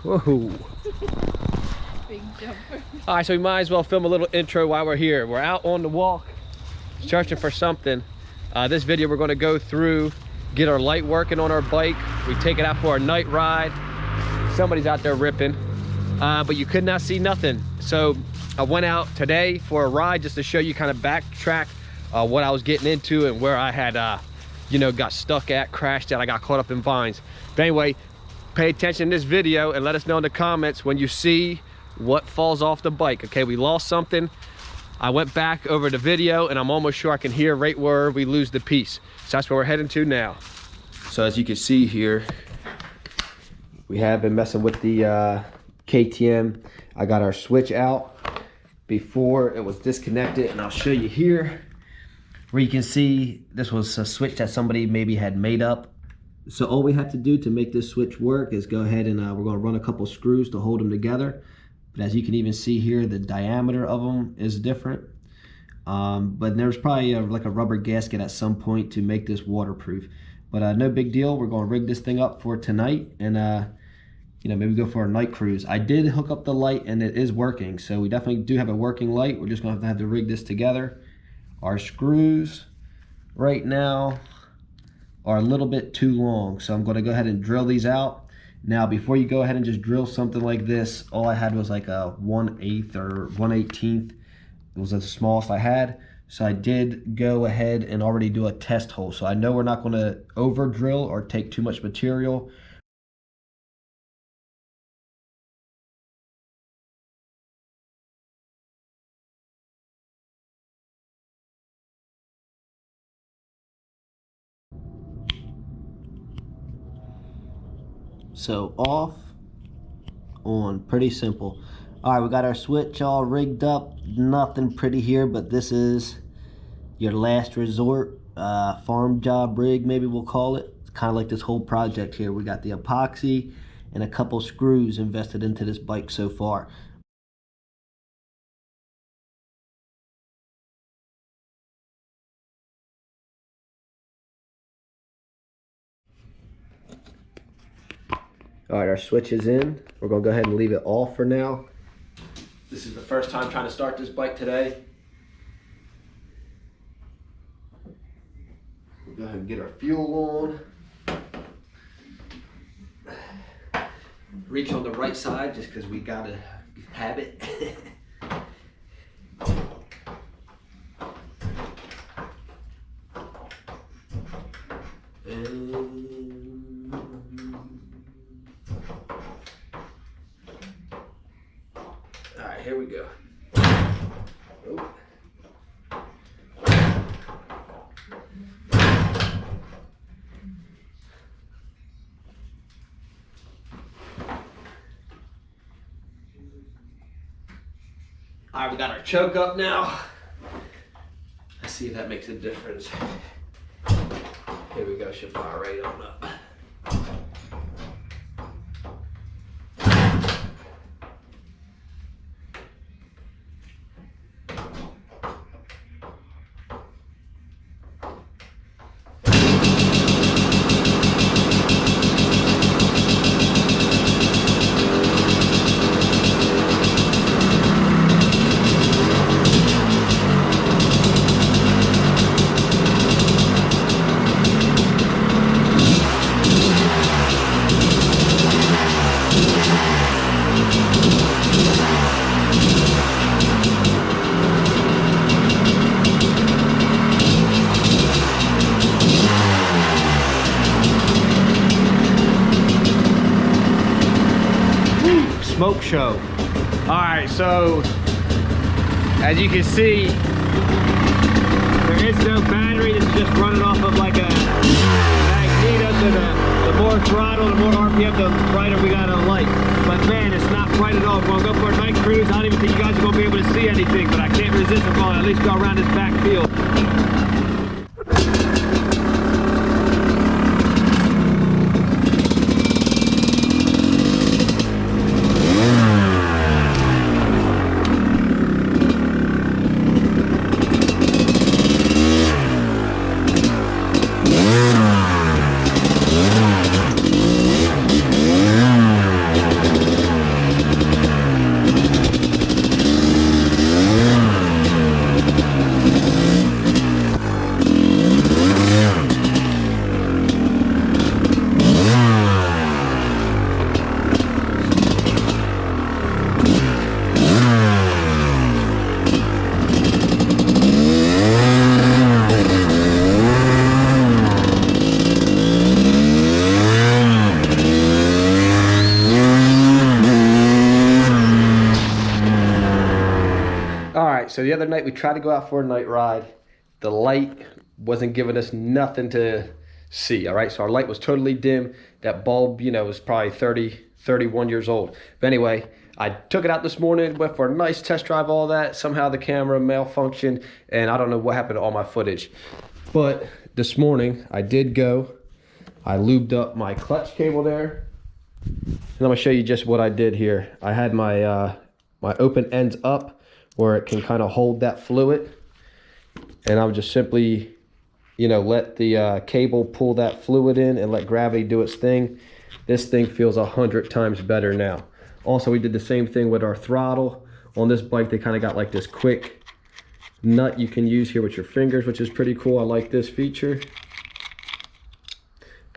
Whoa. Big jumper. All right, so we might as well film a little intro while we're here. We're out on the walk, searching for something. This video, we're gonna go through, get our light working on our bike. We take it out for a night ride. Somebody's out there ripping, but you could not see nothing. So I went out today for a ride just to show you, kind of backtrack what I was getting into and where I had, you know, got stuck at, crashed at. I got caught up in vines. But anyway, pay attention to this video and let us know in the comments when you see what falls off the bike. Okay, we lost something. I went back over the video and I'm almost sure I can hear right where we lose the piece. So that's where we're heading to now. So as you can see here, we have been messing with the KTM. I got our switch out before it was disconnected, and I'll show you here where you can see this was a switch that somebody maybe had made up. So all we have to do to make this switch work is go ahead and we're going to run a couple screws to hold them together. But as you can even see here, the diameter of them is different. But there's probably like a rubber gasket at some point to make this waterproof. But no big deal. We're going to rig this thing up for tonight and you know, maybe go for a night cruise. I did hook up the light and it is working. So we definitely do have a working light. We're just going to have to rig this together. Our screws right now are a little bit too long, so I'm going to go ahead and drill these out. Now before you go ahead and just drill something like this, all I had was like a 1/8 or 1/18. It was the smallest I had, so I did go ahead and already do a test hole. So I know we're not going to over drill or take too much material. So off, on, pretty simple. All right, we got our switch all rigged up. Nothing pretty here, but this is your last resort farm job rig, maybe we'll call it. It's kind of like this whole project here. We got the epoxy and a couple screws invested into this bike so far. All right, our switch is in. We're gonna go ahead and leave it off for now. This is the first time trying to start this bike today. We'll go ahead and get our fuel on. Reach on the right side just because we gotta have it. Alright, here we go. Oh. Alright, we got our choke up now. Let's see if that makes a difference. Here we go, should fire right on up. Smoke show. All right, so as you can see, there is no battery. This is just running off of like a magneto. So the more throttle, the more RPM, the brighter we got on light. But man, it's not bright at all. We're gonna go for a night cruise. I don't even think you guys are gonna be able to see anything, but I can't resist. I'm going to at least go around this back field. the other night we tried to go out for a night ride. The light wasn't giving us nothing to see, all right? So our light was totally dim. That bulb, you know, was probably 30, 31 years old. But anyway, I took it out this morning, went for a nice test drive, all that. Somehow the camera malfunctioned, and I don't know what happened to all my footage. But this morning, I did go. I lubed up my clutch cable there. And I'm gonna show you just what I did here. I had my, my open ends up where it can kind of hold that fluid. And I would just simply, you know, let the cable pull that fluid in and let gravity do its thing. This thing feels 100 times better now. Also, we did the same thing with our throttle. On this bike, they kind of got like this quick nut you can use here with your fingers, which is pretty cool. I like this feature.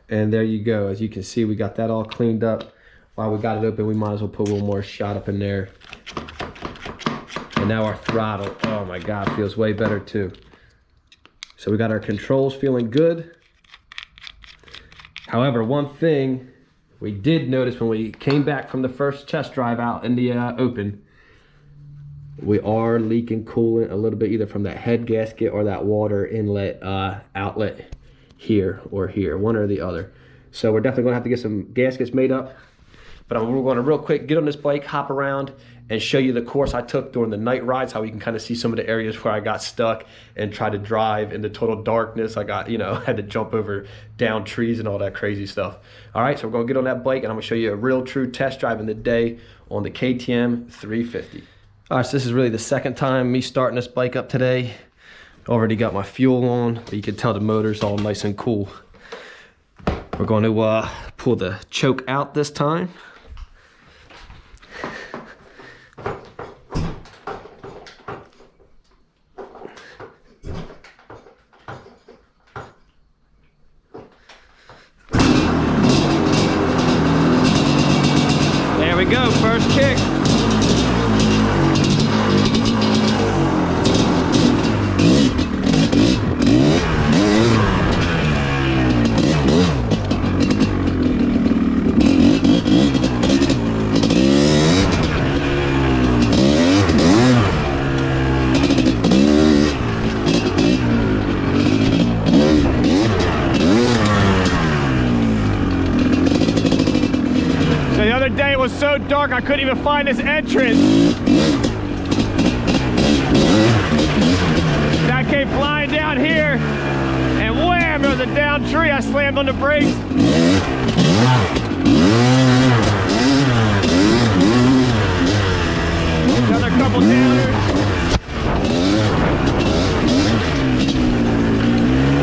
And there you go. As you can see, we got that all cleaned up. While we got it open, we might as well put a little more shot up in there. And now our throttle, oh my God, feels way better too. So we got our controls feeling good. However, one thing we did notice when we came back from the first test drive out in the open, we are leaking coolant a little bit, either from that head gasket or that water inlet outlet here or here, one or the other. So we're definitely gonna have to get some gaskets made up. But we're gonna real quick get on this bike, hop around, and show you the course I took during the night rides, how you can kind of see some of the areas where I got stuck and try to drive in the total darkness. I got, you know, had to jump over down trees and all that crazy stuff. All right, so we're gonna get on that bike and I'm gonna show you a real true test drive in the day on the ktm350. All right, so this is really the second time me starting this bike up today. Already got my fuel on, but you can tell the motor's all nice and cool. We're going to pull the choke out this time. There we go, first kick. The other day it was so dark I couldn't even find this entrance. And I came flying down here and wham, there was a down tree. I slammed on the brakes. Another couple downers.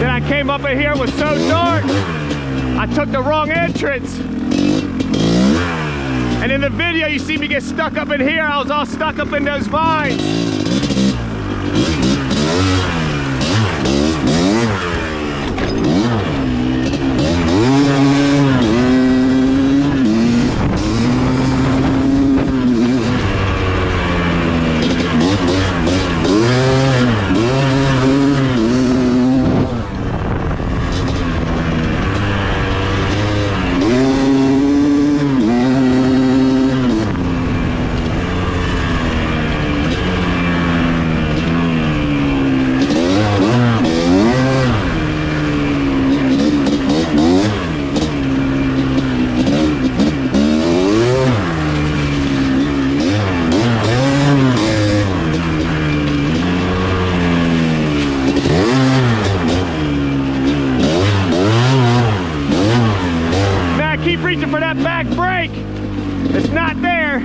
Then I came up in here, it was so dark I took the wrong entrance. And in the video, you see me get stuck up in here. I was all stuck up in those vines. Keep reaching for that back brake. It's not there.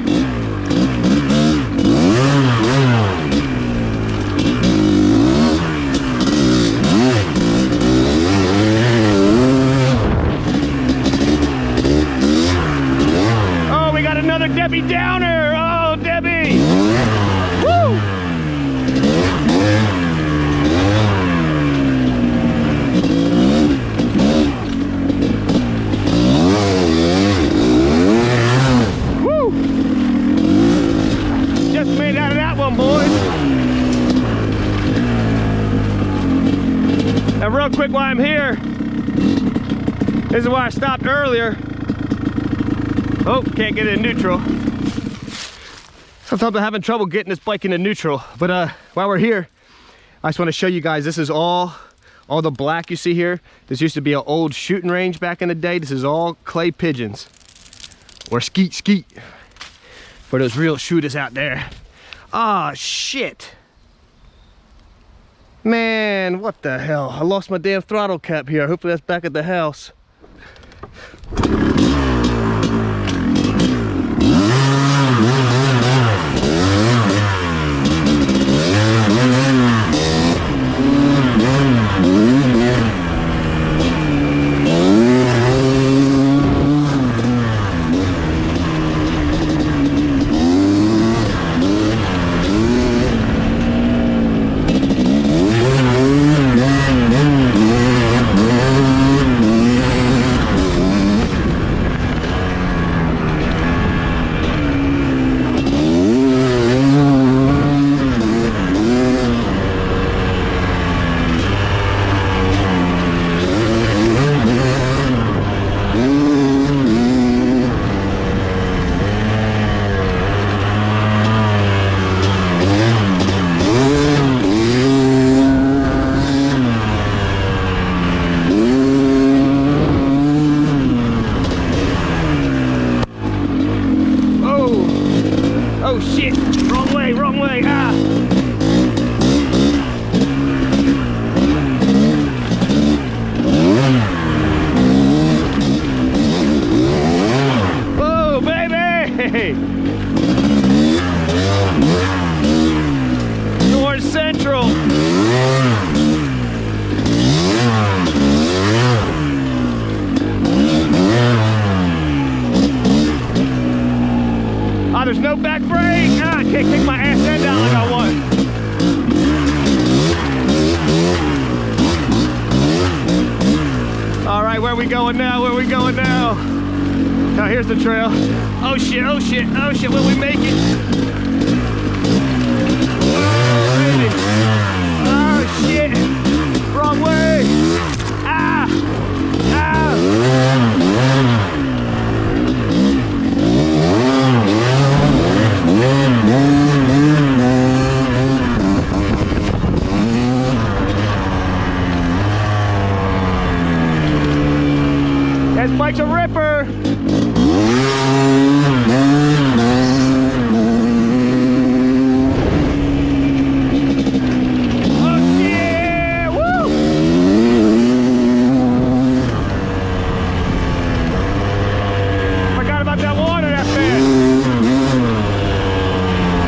Oh, we got another Debbie Downer. Oh, Debbie. Woo! Made out of that one, boys. And real quick while I'm here, this is why I stopped earlier. Oh, can't get it in neutral. Sometimes I'm having trouble getting this bike into neutral, but while we're here, I just want to show you guys, this is all the black you see here. This used to be an old shooting range back in the day. This is all clay pigeons, or skeet skeet, for those real shooters out there. Ah, shit. Man, what the hell? I lost my damn throttle cap here. Hopefully that's back at the house. Oh shit, wrong way, ah. Whoa, baby! North Central. Ah, there's no back brake. Ah, I can't kick my ass end down like I want. All right, where are we going now? Where are we going now? Now here's the trail. Oh shit, oh shit, oh shit, will we make it? Oh, baby. Oh shit, wrong way. Ah, ah. This bike's a ripper. Oh yeah, woo! Forgot about that water that fast.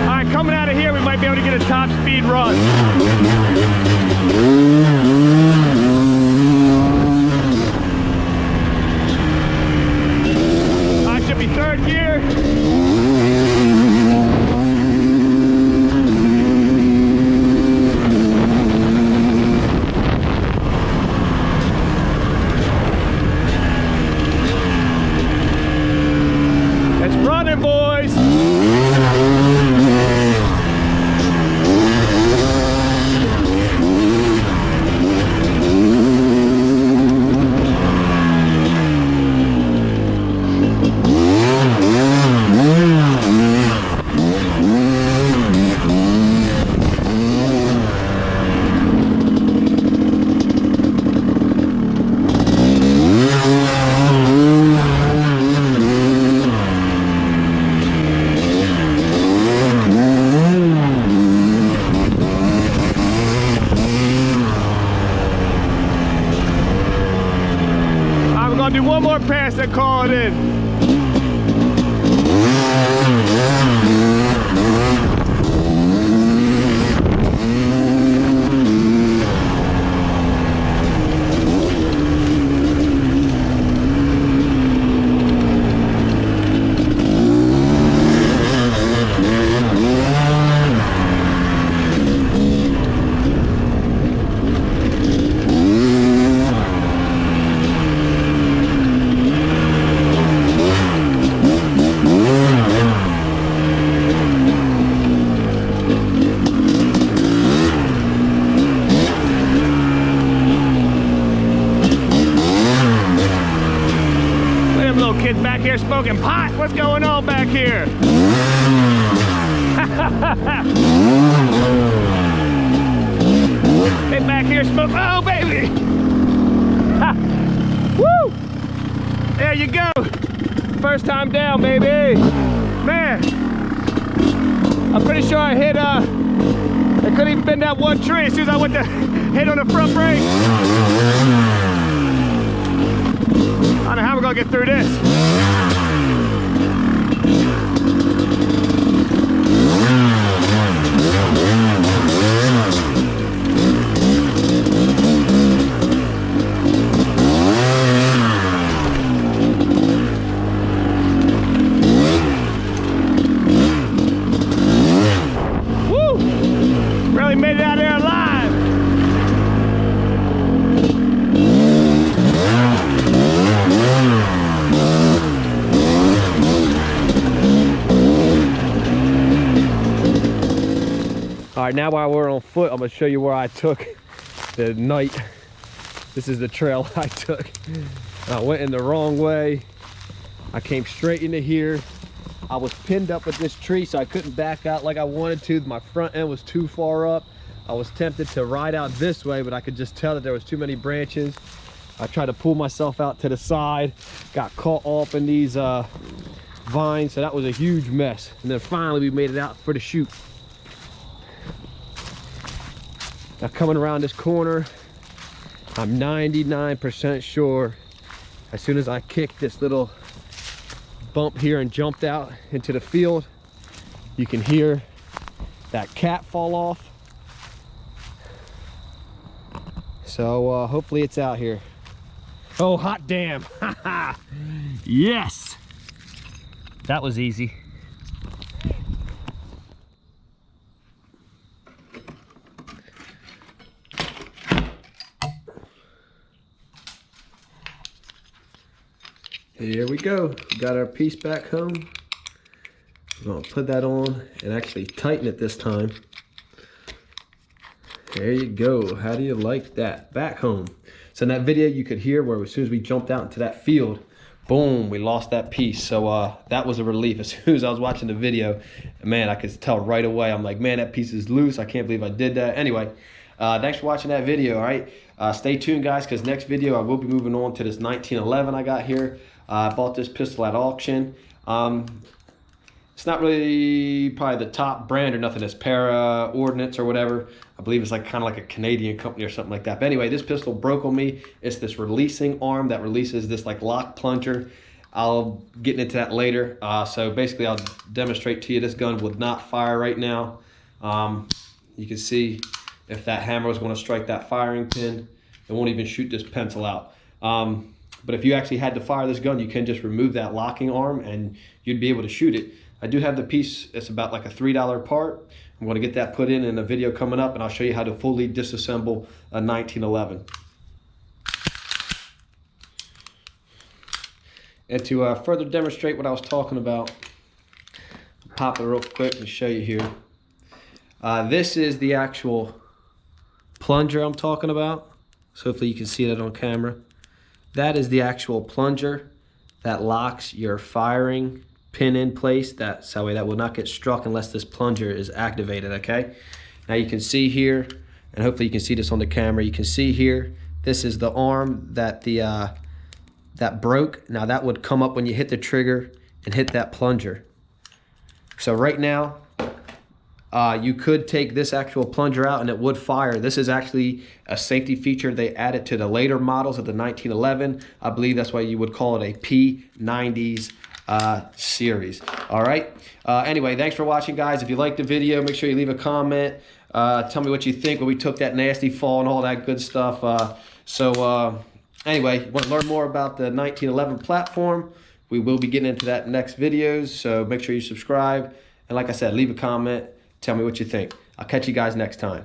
All right, coming out of here, we might be able to get a top speed run. Third gear. It's running, boys. Do one more pass and call it in. Kids back here smoking pot. What's going on back here? Hey, back here, smoke. Oh, baby. Ha. Woo. There you go. First time down, baby. Man, I'm pretty sure I hit, it couldn't even bend that one tree as soon as I went to hit on the front brake. I don't know how we're gonna get through this. Made it out there alive. All right, now while we're on foot, I'm gonna show you where I took the night. This is the trail I took. I went in the wrong way. I came straight into here. I was pinned up with this tree, so I couldn't back out like I wanted to. My front end was too far up. I was tempted to ride out this way, but I could just tell that there was too many branches. I tried to pull myself out to the side, got caught off in these vines, so that was a huge mess. And then finally we made it out for the chute. Now coming around this corner, I'm 99% sure as soon as I kicked this little bump here and jumped out into the field, you can hear that cap fall off. So hopefully it's out here. Oh, hot damn. Yes, that was easy. Here we go. We got our piece back home. We're gonna put that on and actually tighten it this time. There you go. How do you like that? Back home. So in that video you could hear where as soon as we jumped out into that field, boom, we lost that piece. So that was a relief. As soon as I was watching the video, man, I could tell right away. I'm like, man, that piece is loose. I can't believe I did that. Anyway, thanks for watching that video. All right, stay tuned, guys, because next video I will be moving on to this 1911 I got here. I bought this pistol at auction. It's not really probably the top brand or nothing. It's Para Ordnance or whatever. I believe it's like kind of like a Canadian company or something like that. But anyway, this pistol broke on me. It's this releasing arm that releases this like lock plunger. I'll get into that later. So basically I'll demonstrate to you this gun would not fire right now. You can see if that hammer was going to strike that firing pin, it won't even shoot this pencil out. But if you actually had to fire this gun, you can just remove that locking arm and you'd be able to shoot it. I do have the piece. It's about like a $3 part. I'm going to get that put in a video coming up, and I'll show you how to fully disassemble a 1911. And to further demonstrate what I was talking about, I'll pop it real quick and show you here. This is the actual plunger I'm talking about. So hopefully you can see that on camera. That is the actual plunger that locks your firing pin in place. So that will not get struck unless this plunger is activated, okay? Now you can see here, and hopefully you can see this on the camera, you can see here, this is the arm that that broke. Now that would come up when you hit the trigger and hit that plunger. So right now, you could take this actual plunger out and it would fire. This is actually a safety feature they added to the later models of the 1911. I believe that's why you would call it a P90s series. All right. Anyway, thanks for watching, guys. If you liked the video, make sure you leave a comment. Tell me what you think when we took that nasty fall and all that good stuff. Anyway, you want to learn more about the 1911 platform? We will be getting into that next videos, so make sure you subscribe. And like I said, leave a comment. Tell me what you think. I'll catch you guys next time.